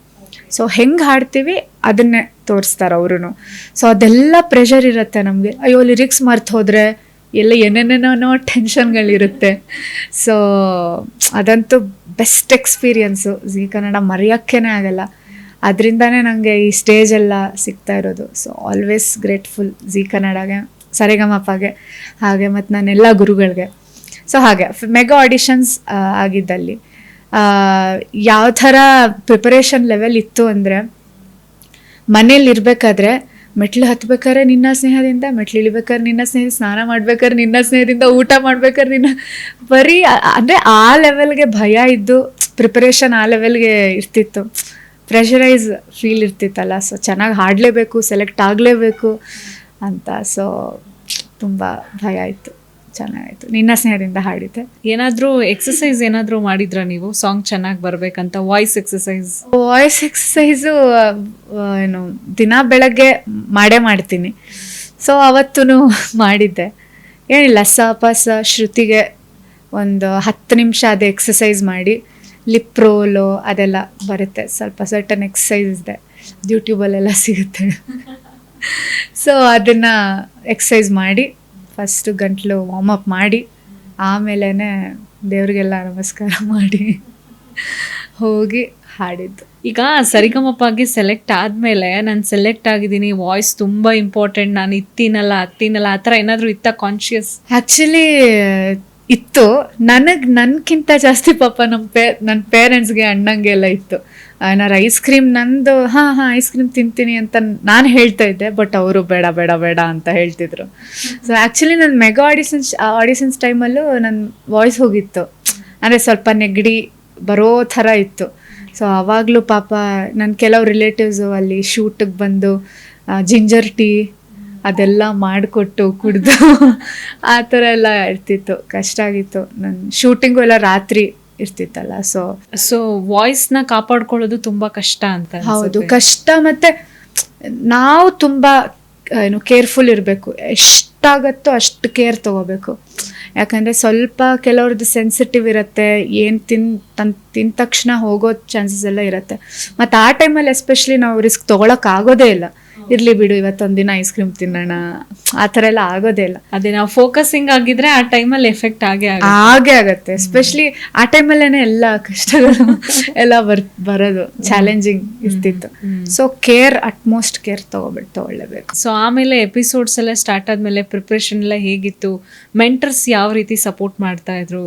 ಸೊ ಹೆಂಗೆ ಹಾಡ್ತೀವಿ ಅದನ್ನೇ ತೋರಿಸ್ತಾರೆ ಅವರು. ಸೊ ಅದೆಲ್ಲ ಪ್ರೆಷರ್ ಇರುತ್ತೆ ನಮಗೆ. ಅಯ್ಯೋ ಲಿರಿಕ್ಸ್ ಮರ್ತು ಹೋದರೆ ಎಲ್ಲ ಏನೇನೇನೋ ಟೆನ್ಷನ್ಗಳಿರುತ್ತೆ. ಸೊ ಅದಂತೂ ಬೆಸ್ಟ್ ಎಕ್ಸ್ಪೀರಿಯನ್ಸು, ಜೀ ಕನ್ನಡ ಮರೆಯೋಕ್ಕೇ ಆಗಲ್ಲ. ಅದರಿಂದನೇ ನನಗೆ ಈ ಸ್ಟೇಜೆಲ್ಲ ಸಿಗ್ತಾ ಇರೋದು. ಸೊ ಆಲ್ವೇಸ್ ಗ್ರೇಟ್ಫುಲ್ ಜೀ ಕನ್ನಡಗೆ, ಸರಿಗಮಪಗೆ, ಹಾಗೆ ಮತ್ತು ನನ್ನೆಲ್ಲ ಗುರುಗಳಿಗೆ. ಸೊ ಹಾಗೆ ಮೆಗಾ ಆಡಿಷನ್ಸ್ ಆಗಿದ್ದಲ್ಲಿ ಯಾವ ಥರ ಪ್ರಿಪರೇಷನ್ ಲೆವೆಲ್ ಇತ್ತು ಅಂದರೆ, ಮನೇಲಿ ಇರಬೇಕಾದ್ರೆ ಮೆಟ್ಲು ಹತ್ಬೇಕಾದ್ರೆ ನಿನ್ನ ಸ್ನೇಹದಿಂದ, ಮೆಟ್ಲು ಇಳಿಬೇಕಾದ್ರೆ ನಿನ್ನ ಸ್ನೇಹ, ಸ್ನಾನ ಮಾಡ್ಬೇಕಾದ್ರೆ ನಿನ್ನ ಸ್ನೇಹದಿಂದ, ಊಟ ಮಾಡ್ಬೇಕಾದ್ರೆ ಬರೀ ಅಂದರೆ ಆ ಲೆವೆಲ್ಗೆ ಭಯ ಇದ್ದು ಪ್ರಿಪರೇಷನ್ ಆ ಲೆವೆಲ್ಗೆ ಇರ್ತಿತ್ತು. Pressurise feel ಇರ್ತಿತ್ತಲ್ಲ. ಸೊ ಚೆನ್ನಾಗಿ ಹಾಡಲೇಬೇಕು, ಸೆಲೆಕ್ಟ್ ಆಗಲೇಬೇಕು ಅಂತ. ಸೊ ತುಂಬ ಭಯ ಇತ್ತು. ಚೆನ್ನಾಗಾಯಿತು, ನಿನ್ನ ಸ್ನೇಹದಿಂದ ಹಾಡಿದ್ದೆ. ಏನಾದರೂ ಎಕ್ಸಸೈಸ್ ಏನಾದರೂ ಮಾಡಿದ್ರಾ ನೀವು ಸಾಂಗ್ ಚೆನ್ನಾಗಿ ಬರಬೇಕಂತ? ವಾಯ್ಸ್ ಎಕ್ಸಸೈಸು ಏನು ದಿನ ಬೆಳಗ್ಗೆ ಮಾಡ್ತೀನಿ. ಸೊ ಅವತ್ತೂ ಮಾಡಿದ್ದೆ. ಏನಿಲ್ಲ, ಸ ಪ ಸ ಶ್ರುತಿಗೆ ಒಂದು 10 ನಿಮಿಷ ಅದೇ ಎಕ್ಸಸೈಸ್ ಮಾಡಿ, ಲಿಪ್ ರೋಲು ಅದೆಲ್ಲ ಬರುತ್ತೆ, ಸ್ವಲ್ಪ ಸರ್ಟನ್ ಎಕ್ಸಸೈಸ್ ಇದೆ, ಯೂಟ್ಯೂಬಲ್ಲೆಲ್ಲ ಸಿಗುತ್ತೆ. ಸೊ ಅದನ್ನು ಎಕ್ಸಸೈಸ್ ಮಾಡಿ ಫಸ್ಟು ಗಂಟ್ಲು ವಾರ್ಮಪ್ ಮಾಡಿ, ಆಮೇಲೆ ದೇವ್ರಿಗೆಲ್ಲ ನಮಸ್ಕಾರ ಮಾಡಿ ಹೋಗಿ ಹಾಡಿದ್ದು. ಈಗ ಸರಿಗಮಪಗೆ ಸೆಲೆಕ್ಟ್ ಆದಮೇಲೆ ನಾನು ಸೆಲೆಕ್ಟ್ ಆಗಿದ್ದೀನಿ, ವಾಯ್ಸ್ ತುಂಬ ಇಂಪಾರ್ಟೆಂಟ್, ನಾನು ಹತ್ತಿನಲ್ಲ ಆ ಥರ ಏನಾದರೂ ಇತ್ತಾ ಕಾನ್ಷಿಯಸ್? ಆ್ಯಕ್ಚುಲಿ ಇತ್ತು. ನನ್ಗಿಂತ ಜಾಸ್ತಿ ಪಾಪ ನನ್ನ ಪೇರೆಂಟ್ಸ್ಗೆ, ಅಣ್ಣಂಗೆಲ್ಲ ಇತ್ತು. ಏನಾರು ಐಸ್ ಕ್ರೀಮ್ ನಂದು ಹಾಂ ಐಸ್ ಕ್ರೀಮ್ ತಿಂತೀನಿ ಅಂತ ನಾನು ಹೇಳ್ತಾ ಇದ್ದೆ, ಬಟ್ ಅವರು ಬೇಡ ಬೇಡ ಬೇಡ ಅಂತ ಹೇಳ್ತಿದ್ರು. ಸೊ ಆ್ಯಕ್ಚುಲಿ ನನ್ನ ಮೆಗಾ ಆಡಿಷನ್ಸ್ ಟೈಮಲ್ಲೂ ನನ್ನ ವಾಯ್ಸ್ ಹೋಗಿತ್ತು, ಅಂದರೆ ಸ್ವಲ್ಪ ನೆಗಡಿ ಬರೋ ಥರ ಇತ್ತು. ಸೊ ಆವಾಗಲೂ ಪಾಪ ನನ್ನ ಕೆಲವು ರಿಲೇಟಿವ್ಸು ಅಲ್ಲಿ ಶೂಟಿಗೆ ಬಂದು ಜಿಂಜರ್ ಟೀ ಅದೆಲ್ಲ ಮಾಡಿಕೊಟ್ಟು ಕುಡಿದು ಆ ಥರ ಎಲ್ಲ ಇರ್ತಿತ್ತು. ಕಷ್ಟ ಆಗಿತ್ತು. ನನ್ನ ಶೂಟಿಂಗು ಎಲ್ಲ ರಾತ್ರಿ ಇರ್ತಿತ್ತಲ್ಲ. ಸೊ ವಾಯ್ಸ್ನ ಕಾಪಾಡ್ಕೊಳ್ಳೋದು ತುಂಬ ಕಷ್ಟ ಅಂತ. ಹೌದು, ಕಷ್ಟ. ಮತ್ತು ನಾವು ತುಂಬ ಕೇರ್ಫುಲ್ ಇರಬೇಕು. ಎಷ್ಟಾಗತ್ತೋ ಅಷ್ಟು ಕೇರ್ ತೊಗೋಬೇಕು. ಯಾಕಂದರೆ ಸ್ವಲ್ಪ ಕೆಲವ್ರದ್ದು ಸೆನ್ಸಿಟಿವ್ ಇರುತ್ತೆ, ಏನು ತಿಂದ ತಕ್ಷಣ ಹೋಗೋ ಚಾನ್ಸಸ್ ಎಲ್ಲ ಇರುತ್ತೆ. ಮತ್ತು ಆ ಟೈಮಲ್ಲಿ ಎಸ್ಪೆಷಲಿ ನಾವು ರಿಸ್ಕ್ ತೊಗೊಳಕ್ಕಾಗೋದೇ ಇಲ್ಲ. ಇರಲಿ ಬಿಡು ಇವತ್ತೊಂದು ದಿನ ಐಸ್ ಕ್ರೀಮ್ ತಿನ್ನೋಣ, ಆ ಥರ ಎಲ್ಲ ಆಗೋದೇ ಇಲ್ಲ. ಅದೇ ನಾವು ಫೋಕಸಿಂಗ್ ಆಗಿದ್ರೆ ಆ ಟೈಮಲ್ಲಿ ಎಫೆಕ್ಟ್ ಆಗೇ ಆಗುತ್ತೆ. ಎಸ್ಪೆಷಲಿ ಆ ಟೈಮಲ್ಲೇ ಎಲ್ಲ ಕಷ್ಟಗಳು ಎಲ್ಲ ಬರೋದು ಚಾಲೆಂಜಿಂಗ್ ಇರ್ತಿತ್ತು. ಸೊ ಅಟ್ಮೋಸ್ಟ್ ಕೇರ್ ತಗೊಳ್ಳೇಬೇಕು. ಸೊ ಆಮೇಲೆ ಎಪಿಸೋಡ್ಸ್ ಎಲ್ಲ ಸ್ಟಾರ್ಟ್ ಆದಮೇಲೆ ಪ್ರಿಪ್ರೇಷನ್ ಎಲ್ಲ ಹೇಗಿತ್ತು? ಮೆಂಟರ್ಸ್ ಯಾವ ರೀತಿ ಸಪೋರ್ಟ್ ಮಾಡ್ತಾ ಇದ್ರು?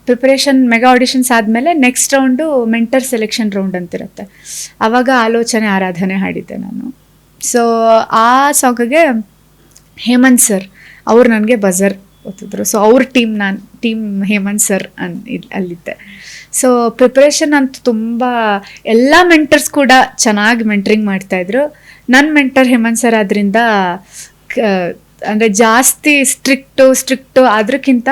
ಪ್ರಿಪ್ರೇಷನ್ ಮೆಗಾ ಆಡಿಷನ್ಸ್ ಆದಮೇಲೆ next round mentor selection round ಅಂತಿರುತ್ತೆ. ಆವಾಗ ಆಲೋಚನೆ ಆರಾಧನೆ ಹಾಡಿದ್ದೆ ನಾನು. ಸೊ ಆ ಸಾಂಗಿಗೆ ಹೇಮಂತ್ ಸರ್ ಅವರು ನನಗೆ ಬಜರ್ ಓದಿದ್ರು. ಸೊ ಅವ್ರ ಟೀಮ್ ಹೇಮಂತ್ ಸರ್ ಅಲ್ಲಿದ್ದೆ. ಸೊ ಪ್ರಿಪ್ರೇಷನ್ ಅಂತೂ ತುಂಬ, ಎಲ್ಲ ಮೆಂಟರ್ಸ್ ಕೂಡ ಚೆನ್ನಾಗಿ ಮೆಂಟ್ರಿಂಗ್ ಮಾಡ್ತಾಯಿದ್ರು. ನನ್ನ ಮೆಂಟರ್ ಹೇಮಂತ್ ಸರ್ ಆದ್ರಿಂದ ಅಂದರೆ ಜಾಸ್ತಿ ಸ್ಟ್ರಿಕ್ಟು ಅದಕ್ಕಿಂತ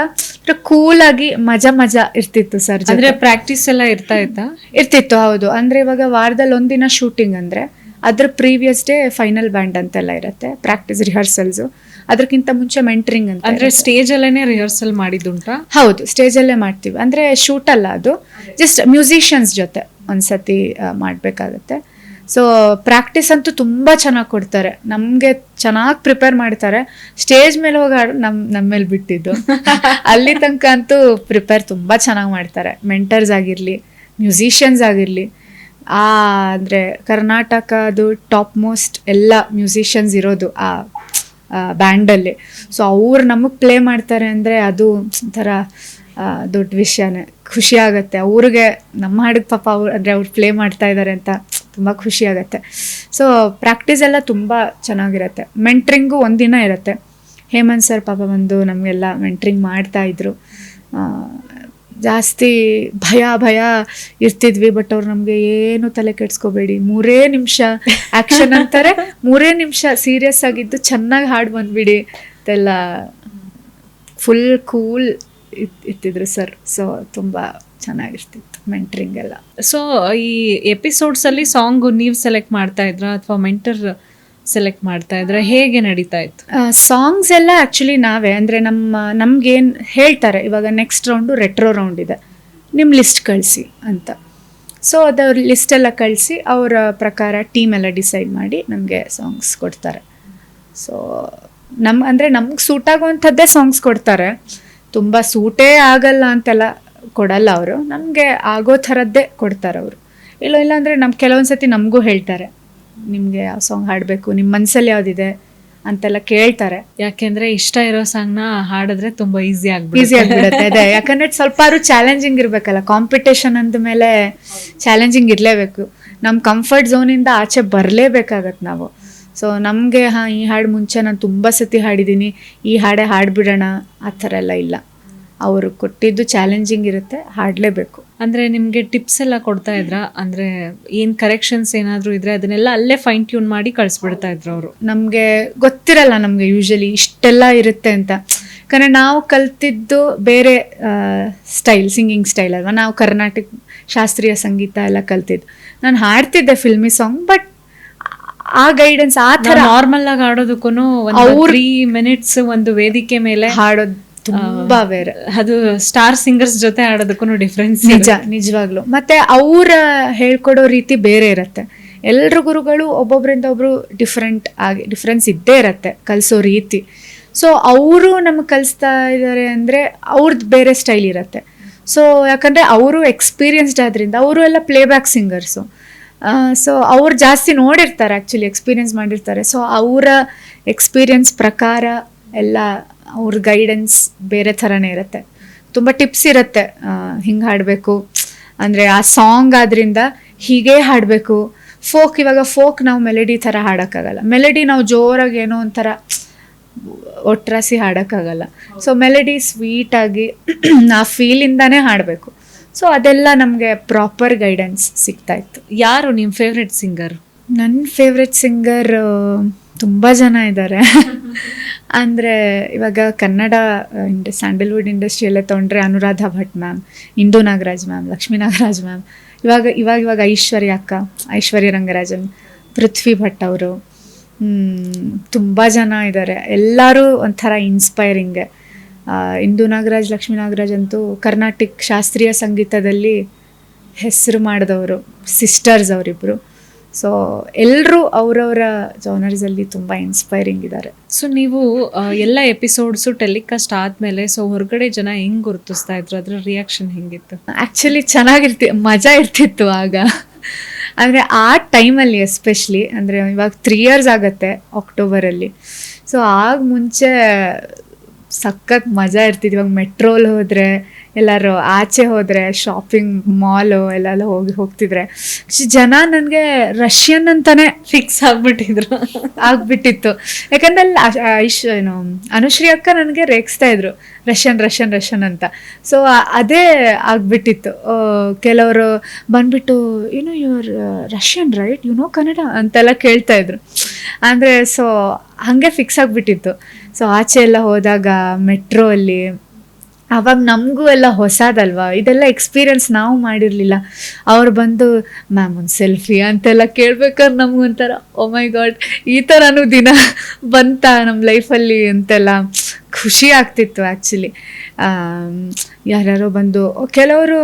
ಕೂಲಾಗಿ ಮಜಾ ಇರ್ತಿತ್ತು ಸರ್. ಅಂದ್ರೆ ಪ್ರಾಕ್ಟೀಸ್ ಎಲ್ಲ ಇರ್ತಿತ್ತು. ಹೌದು. ಅಂದರೆ ಇವಾಗ ವಾರದಲ್ಲಿ ಒಂದಿನ ಶೂಟಿಂಗ್ ಅಂದರೆ ಅದ್ರ ಪ್ರೀವಿಯಸ್ ಡೇ ಫೈನಲ್ ಬ್ಯಾಂಡ್ ಅಂತೆಲ್ಲ ಇರುತ್ತೆ, ಪ್ರಾಕ್ಟೀಸ್ ರಿಹರ್ಸಲ್ಸು. ಅದಕ್ಕಿಂತ ಮುಂಚೆ ಮೆಂಟ್ರಿಂಗ್ ಅಂತ. ಅಂದ್ರೆ ಸ್ಟೇಜ್ ಅಲ್ಲೇನೆ ರಿಹರ್ಸಲ್ ಮಾಡಿದ್ದುಂಟಾ? ಹೌದು, ಸ್ಟೇಜಲ್ಲೇ ಮಾಡ್ತೀವಿ. ಅಂದರೆ ಶೂಟ್ ಅಲ್ಲ, ಅದು ಜಸ್ಟ್ ಮ್ಯೂಸಿಷಿಯನ್ಸ್ ಜೊತೆ ಒಂದ್ಸತಿ ಮಾಡಬೇಕಾಗತ್ತೆ. ಸೊ ಪ್ರಾಕ್ಟೀಸ್ ಅಂತೂ ತುಂಬ ಚೆನ್ನಾಗಿ ಕೊಡ್ತಾರೆ, ನಮಗೆ ಚೆನ್ನಾಗಿ ಪ್ರಿಪೇರ್ ಮಾಡ್ತಾರೆ. ಸ್ಟೇಜ್ ಮೇಲೆ ಹೋಗಿ ನಮ್ಮ ಮೇಲೆ ಬಿಟ್ಟಿದ್ದು ಅಲ್ಲಿ ತನಕ ಅಂತೂ ಪ್ರಿಪೇರ್ ತುಂಬ ಚೆನ್ನಾಗಿ ಮಾಡ್ತಾರೆ. ಮೆಂಟರ್ಸ್ ಆಗಿರಲಿ, ಮ್ಯೂಸಿಷಿಯನ್ಸ್ ಆಗಿರಲಿ, ಅಂದರೆ ಕರ್ನಾಟಕದು ಟಾಪ್ ಮೋಸ್ಟ್ ಎಲ್ಲ ಮ್ಯೂಸಿಷಿಯನ್ಸ್ ಇರೋದು ಆ ಬ್ಯಾಂಡಲ್ಲಿ. ಸೊ ಅವ್ರು ನಮಗೆ ಪ್ಲೇ ಮಾಡ್ತಾರೆ ಅಂದರೆ ಅದು ಒಂಥರ ದೊಡ್ಡ ವಿಷಯನೇ, ಖುಷಿ ಆಗುತ್ತೆ. ಅವ್ರಿಗೆ ನಮ್ಮ ಹಾಡಿಗೆ ಪಾಪ ಅವ್ರು ಪ್ಲೇ ಮಾಡ್ತಾ ಇದ್ದಾರೆ ಅಂತ ತುಂಬ ಖುಷಿ ಆಗುತ್ತೆ. ಸೊ ಪ್ರಾಕ್ಟೀಸ್ ಎಲ್ಲ ತುಂಬ ಚೆನ್ನಾಗಿರುತ್ತೆ. ಮೆಂಟ್ರಿಂಗು ಒಂದಿನ ಇರುತ್ತೆ. ಹೇಮಂತ್ ಸರ್ ಪಾಪ ಬಂದು ನಮಗೆಲ್ಲ ಮೆಂಟ್ರಿಂಗ್ ಮಾಡ್ತಾಯಿದ್ರು. ಜಾಸ್ತಿ ಭಯ ಇರ್ತಿದ್ವಿ, ಬಟ್ ಅವ್ರು ನಮಗೆ ಏನು ತಲೆ ಕೆಡ್ಸ್ಕೋಬೇಡಿ, 3 ನಿಮಿಷ ಆ್ಯಕ್ಷನ್ ಅಂತಾರೆ, 3 ನಿಮಿಷ ಸೀರಿಯಸ್ ಆಗಿದ್ದು ಚೆನ್ನಾಗಿ ಹಾಡು ಬಂದ್ಬಿಡಿ ಅಂತೆಲ್ಲ ಫುಲ್ ಕೂಲ್ ಇರ್ತಿದ್ರು ಸರ್. ಸೊ ತುಂಬ ಚೆನ್ನಾಗಿರ್ತಿತ್ತು ಮೆಂಟ್ರಿಂಗ್ ಎಲ್ಲ. ಸೊ ಈ ಎಪಿಸೋಡ್ಸ್ ಅಲ್ಲಿ ಸಾಂಗ್ ನೀವು ಸೆಲೆಕ್ಟ್ ಮಾಡ್ತಾ ಇದ್ರಾ ಅಥವಾ ಮೆಂಟರ್ ಸೆಲೆಕ್ಟ್ ಮಾಡ್ತಾ ಇದ್ರೆ, ಹೇಗೆ ನಡೀತಾ ಇತ್ತು? ಸಾಂಗ್ಸ್ ಎಲ್ಲ ಆ್ಯಕ್ಚುಲಿ ನಾವೇ, ಅಂದರೆ ನಮ್ಗೇನು ಹೇಳ್ತಾರೆ, ಇವಾಗ ನೆಕ್ಸ್ಟ್ ರೌಂಡು ರೆಟ್ರೋ ರೌಂಡ್ ಇದೆ, ನಿಮ್ಮ ಲಿಸ್ಟ್ ಕಳಿಸಿ ಅಂತ. ಸೊ ಅದವ್ರ ಲಿಸ್ಟೆಲ್ಲ ಕಳಿಸಿ ಅವರ ಪ್ರಕಾರ ಟೀಮ್ ಎಲ್ಲ ಡಿಸೈಡ್ ಮಾಡಿ ನಮಗೆ ಸಾಂಗ್ಸ್ ಕೊಡ್ತಾರೆ. ಸೊ ನಮ್ಗೆ ಸೂಟ್ ಆಗುವಂಥದ್ದೇ ಸಾಂಗ್ಸ್ ಕೊಡ್ತಾರೆ. ತುಂಬ ಸೂಟೇ ಆಗಲ್ಲ ಅಂತೆಲ್ಲ ಕೊಡಲ್ಲ ಅವರು, ನಮಗೆ ಆಗೋ ಥರದ್ದೇ ಕೊಡ್ತಾರೆ ಅವರು. ಇಲ್ಲ ಅಂದರೆ ಕೆಲವೊಂದು ಸತಿ ನಮಗೂ ಹೇಳ್ತಾರೆ, ನಿಮಗೆ ಯಾವ ಸಾಂಗ್ ಹಾಡಬೇಕು, ನಿಮ್ಮ ಮನಸ್ಸಲ್ಲಿ ಯಾವುದಿದೆ ಅಂತೆಲ್ಲ ಕೇಳ್ತಾರೆ. ಯಾಕೆಂದರೆ ಇಷ್ಟ ಇರೋ ಸಾಂಗ್ನ ಹಾಡಿದ್ರೆ ತುಂಬ ಈಸಿ ಆಗಿಬಿಡುತ್ತೆ. ಅದೇ, ಯಾಕಂದರೆ ಸ್ವಲ್ಪ ಚಾಲೆಂಜಿಂಗ್ ಇರಬೇಕಲ್ಲ, ಕಾಂಪಿಟೇಷನ್ ಅಂದ ಮೇಲೆ ಚಾಲೆಂಜಿಂಗ್ ಇರಲೇಬೇಕು. ನಮ್ಮ ಕಂಫರ್ಟ್ ಝೋನಿಂದ ಆಚೆ ಬರಲೇಬೇಕಾಗತ್ತೆ ನಾವು. ಸೊ ನಮಗೆ ಈ ಹಾಡು ಮುಂಚೆ ನಾನು ತುಂಬ ಸತಿ ಹಾಡಿದ್ದೀನಿ, ಈ ಹಾಡೇ ಹಾಡ್ಬಿಡೋಣ ಆ ಥರ ಎಲ್ಲ ಇಲ್ಲ. ಅವರು ಕೊಟ್ಟಿದ್ದು ಚಾಲೆಂಜಿಂಗ್ ಇರುತ್ತೆ, ಹಾಡಲೇಬೇಕು. ಅಂದರೆ ನಿಮಗೆ ಟಿಪ್ಸ್ ಎಲ್ಲ ಕೊಡ್ತಾ ಇದ್ರಾ? ಅಂದರೆ ಏನು ಕರೆಕ್ಷನ್ಸ್ ಏನಾದರೂ ಇದ್ದರೆ ಅದನ್ನೆಲ್ಲ ಅಲ್ಲೇ ಫೈನ್ ಟ್ಯೂನ್ ಮಾಡಿ ಕಳಿಸ್ಬಿಡ್ತಾ ಇದ್ರು ಅವರು? ನಮಗೆ ಗೊತ್ತಿರಲ್ಲ ನಮಗೆ ಯೂಶಲಿ ಇಷ್ಟೆಲ್ಲ ಇರುತ್ತೆ ಅಂತ. ಯಾಕಂದರೆ ನಾವು ಕಲ್ತಿದ್ದು ಬೇರೆ ಸ್ಟೈಲ್, ಸಿಂಗಿಂಗ್ ಸ್ಟೈಲ್ ಅಲ್ವಾ. ನಾವು ಕರ್ನಾಟಕ ಶಾಸ್ತ್ರೀಯ ಸಂಗೀತ ಎಲ್ಲ ಕಲ್ತಿದ್ದು. ನಾನು ಹಾಡ್ತಿದ್ದೆ ಫಿಲ್ಮಿ ಸಾಂಗ್, ಬಟ್ ಆ ಗೈಡೆನ್ಸ್ ಆ ಥರ ನಾರ್ಮಲ್ ಆಗಿ ಆಡೋದಕ್ಕೂ 3 minutes ಒಂದು ವೇದಿಕೆ ಮೇಲೆ ಹಾಡೋದು ತುಂಬಾ ಬೇರೆ. ಅದು ಸ್ಟಾರ್ ಸಿಂಗರ್ಸ್ ಜೊತೆ ಆಡೋದಕ್ಕೂ ಡಿಫ್ರೆನ್ಸ್ ನಿಜವಾಗ್ಲು. ಮತ್ತೆ ಅವ್ರ ಹೇಳ್ಕೊಡೋ ರೀತಿ ಬೇರೆ ಇರುತ್ತೆ. ಎಲ್ರು ಗುರುಗಳು ಒಬ್ಬೊಬ್ಬರಿಂದ ಒಬ್ರು ಡಿಫ್ರೆನ್ಸ್ ಇದ್ದೇ ಇರತ್ತೆ ಕಲಿಸೋ ರೀತಿ. ಸೊ ಅವರು ನಮಗೆ ಕಲಿಸ್ತಾ ಇದ್ದಾರೆ ಅಂದರೆ ಅವ್ರದ್ದು ಬೇರೆ ಸ್ಟೈಲ್ ಇರುತ್ತೆ. ಸೊ ಯಾಕಂದರೆ ಅವರು ಎಕ್ಸ್ಪೀರಿಯನ್ಸ್ಡ್ ಆದ್ರಿಂದ, ಅವರು ಎಲ್ಲ ಪ್ಲೇಬ್ಯಾಕ್ ಸಿಂಗರ್ಸು. ಸೊ ಅವ್ರು ಜಾಸ್ತಿ ನೋಡಿರ್ತಾರೆ, ಆ್ಯಕ್ಚುಲಿ ಎಕ್ಸ್ಪೀರಿಯನ್ಸ್ ಮಾಡಿರ್ತಾರೆ. ಸೊ ಅವರ ಎಕ್ಸ್ಪೀರಿಯನ್ಸ್ ಪ್ರಕಾರ ಎಲ್ಲ ಅವ್ರ ಗೈಡೆನ್ಸ್ ಬೇರೆ ಥರನೇ ಇರುತ್ತೆ. ತುಂಬ ಟಿಪ್ಸ್ ಇರುತ್ತೆ, ಹಿಂಗೆ ಹಾಡಬೇಕು ಅಂದರೆ ಆ ಸಾಂಗ್ ಆದ್ರಿಂದ ಹೀಗೆ ಹಾಡಬೇಕು. ಇವಾಗ ಫೋಕ್ ನಾವು ಮೆಲಡಿ ಥರ ಹಾಡೋಕ್ಕಾಗಲ್ಲ. ಮೆಲಡಿ ನಾವು ಜೋರಾಗಿ ಏನೋ ಒಂಥರ ಒಟ್ರಾಸಿ ಹಾಡೋಕ್ಕಾಗಲ್ಲ. ಸೊ ಮೆಲಡಿ ಸ್ವೀಟಾಗಿ ಆ ಫೀಲಿಂದಾನೇ ಹಾಡಬೇಕು. ಸೊ ಅದೆಲ್ಲ ನಮಗೆ ಪ್ರಾಪರ್ ಗೈಡೆನ್ಸ್ ಸಿಗ್ತಾಯಿತ್ತು. ಯಾರು ನಿಮ್ಮ ಫೇವ್ರೆಟ್ ಸಿಂಗರ್? ನನ್ನ ಫೇವ್ರೆಟ್ ಸಿಂಗರ್ ತುಂಬ ಜನ ಇದ್ದಾರೆ. ಅಂದರೆ ಇವಾಗ ಕನ್ನಡ ಸ್ಯಾಂಡಲ್ವುಡ್ ಇಂಡಸ್ಟ್ರಿಯಲ್ಲೇ ತೊಗೊಂಡ್ರೆ ಅನುರಾಧ ಭಟ್ ಮ್ಯಾಮ್, ಇಂದು ನಾಗರಾಜ್ ಮ್ಯಾಮ್, ಲಕ್ಷ್ಮೀ ನಾಗರಾಜ್ ಮ್ಯಾಮ್, ಇವಾಗ ಐಶ್ವರ್ಯ ರಂಗರಾಜನ್, ಪೃಥ್ವಿ ಭಟ್ ಅವರು, ತುಂಬ ಜನ ಇದ್ದಾರೆ. ಎಲ್ಲರೂ ಒಂಥರ ಇನ್ಸ್ಪೈರಿಂಗೆ. ಇಂದು ನಾಗರಾಜ್, ಲಕ್ಷ್ಮೀ ನಾಗರಾಜ್ ಅಂತೂ ಕರ್ನಾಟಕ ಶಾಸ್ತ್ರೀಯ ಸಂಗೀತದಲ್ಲಿ ಹೆಸರು ಮಾಡಿದವರು, ಸಿಸ್ಟರ್ಸ್ ಅವರಿಬ್ಬರು. ಸೊ ಎಲ್ಲರೂ ಅವರವರ ಜಾನರ್ಸಲ್ಲಿ ತುಂಬ ಇನ್ಸ್ಪೈರಿಂಗ್ ಇದ್ದಾರೆ. ಸೊ ನೀವು ಎಲ್ಲ ಎಪಿಸೋಡ್ಸು ಟೆಲಿಕಾಸ್ಟ್ ಆದಮೇಲೆ ಸೊ ಹೊರಗಡೆ ಜನ ಹೆಂಗೆ ಗುರುತಿಸ್ತಾ ಇದ್ರು, ಅದರ ರಿಯಾಕ್ಷನ್ ಹೆಂಗಿತ್ತು? ಆ್ಯಕ್ಚುಲಿ ಮಜಾ ಇರ್ತಿತ್ತು ಆಗ. ಅಂದರೆ ಆ ಟೈಮಲ್ಲಿ ಎಸ್ಪೆಷಲಿ, ಅಂದರೆ ಇವಾಗ 3 years ಆಗುತ್ತೆ ಅಕ್ಟೋಬರಲ್ಲಿ. ಸೊ ಆಗ ಮುಂಚೆ ಸಖತ್ ಮಜಾ ಇರ್ತಿತ್ತು. ಇವಾಗ ಮೆಟ್ರೋಲ್ ಹೋದರೆ ಎಲ್ಲರೂ ಆಚೆ ಹೋದರೆ ಶಾಪಿಂಗ್ ಮಾಲು ಎಲ್ಲೆಲ್ಲ ಹೋಗ್ತಿದ್ರೆ ಜನ ನನಗೆ ರಷ್ಯನ್ ಅಂತಾನೆ ಫಿಕ್ಸ್ ಆಗ್ಬಿಟ್ಟಿದ್ರು. ಆಗ್ಬಿಟ್ಟಿತ್ತು. ಯಾಕಂದ್ರೆ ಅಲ್ಲಿ ಏನು ಅನುಶ್ರೀ ಅಕ್ಕ ನನಗೆ ರೇಗಿಸ್ತಾ ಇದ್ರು ರಷ್ಯನ್ ರಷ್ಯನ್ ರಷ್ಯನ್ ಅಂತ. ಸೊ ಅದೇ ಆಗ್ಬಿಟ್ಟಿತ್ತು. ಕೆಲವರು ಬಂದ್ಬಿಟ್ಟು ಯುವರ್ ರಷ್ಯನ್ ರೈಟ್ ಕನ್ನಡ ಅಂತೆಲ್ಲ ಕೇಳ್ತಾ ಇದ್ರು. ಅಂದರೆ ಸೊ ಹಾಗೆ ಫಿಕ್ಸ್ ಆಗಿಬಿಟ್ಟಿತ್ತು. ಸೊ ಆಚೆ ಎಲ್ಲ ಹೋದಾಗ ಮೆಟ್ರೋ ಅಲ್ಲಿ ಆವಾಗ ನಮಗೂ ಎಲ್ಲ ಹೊಸದಲ್ವಾ, ಇದೆಲ್ಲ ಎಕ್ಸ್ಪೀರಿಯನ್ಸ್ ನಾವು ಮಾಡಿರಲಿಲ್ಲ. ಅವ್ರು ಬಂದು ಮ್ಯಾಮ್ ಒಂದು ಸೆಲ್ಫಿ ಅಂತೆಲ್ಲ ಕೇಳ್ಬೇಕಾದ್ರೆ ನಮಗೊಂಥರ ಓ ಮೈ ಗಾಡ್ ಈ ಥರನೂ ದಿನ ಬಂತ ನಮ್ಮ ಲೈಫಲ್ಲಿ ಅಂತೆಲ್ಲ ಖುಷಿ ಆಗ್ತಿತ್ತು ಆ್ಯಕ್ಚುಲಿ. ಯಾರ್ಯಾರೋ ಬಂದು ಕೆಲವರು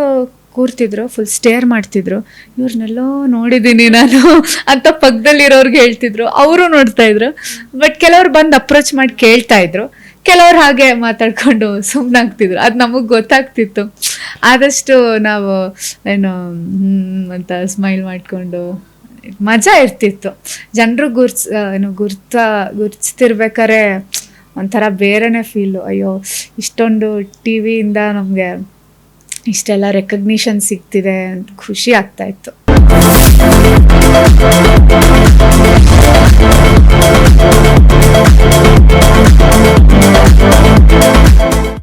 ಕೂರ್ತಿದ್ರು, ಫುಲ್ ಸ್ಟೇರ್ ಮಾಡ್ತಿದ್ರು, ಇವ್ರನ್ನೆಲ್ಲೋ ನೋಡಿದ್ದೀನಿ ನಾನು ಅಂತ ಪಕ್ಕದಲ್ಲಿರೋರ್ಗೆ ಹೇಳ್ತಿದ್ರು, ಅವರು ನೋಡ್ತಾ ಇದ್ರು. ಬಟ್ ಕೆಲವ್ರು ಬಂದು ಅಪ್ರೋಚ್ ಮಾಡಿ ಕೇಳ್ತಾ ಇದ್ರು, ಕೆಲವ್ರು ಹಾಗೆ ಮಾತಾಡ್ಕೊಂಡು ಸುಮ್ಮನಾಗ್ತಿದ್ರು. ಅದು ನಮಗೆ ಗೊತ್ತಾಗ್ತಿತ್ತು. ಆದಷ್ಟು ನಾವು ಏನು ಅಂತ ಸ್ಮೈಲ್ ಮಾಡಿಕೊಂಡು ಮಜಾ ಇರ್ತಿತ್ತು. ಜನರು ಗುರ್ತಿರ್ಬೇಕಾರೆ ಒಂಥರ ಬೇರೆನೇ ಫೀಲು. ಅಯ್ಯೋ ಇಷ್ಟೊಂದು ಟಿ ವಿಯಿಂದ ನಮಗೆ ಇಷ್ಟೆಲ್ಲ ರೆಕಗ್ನಿಷನ್ ಸಿಗ್ತಿದೆ ಅಂತ ಖುಷಿ ಆಗ್ತಾಯಿತ್ತು.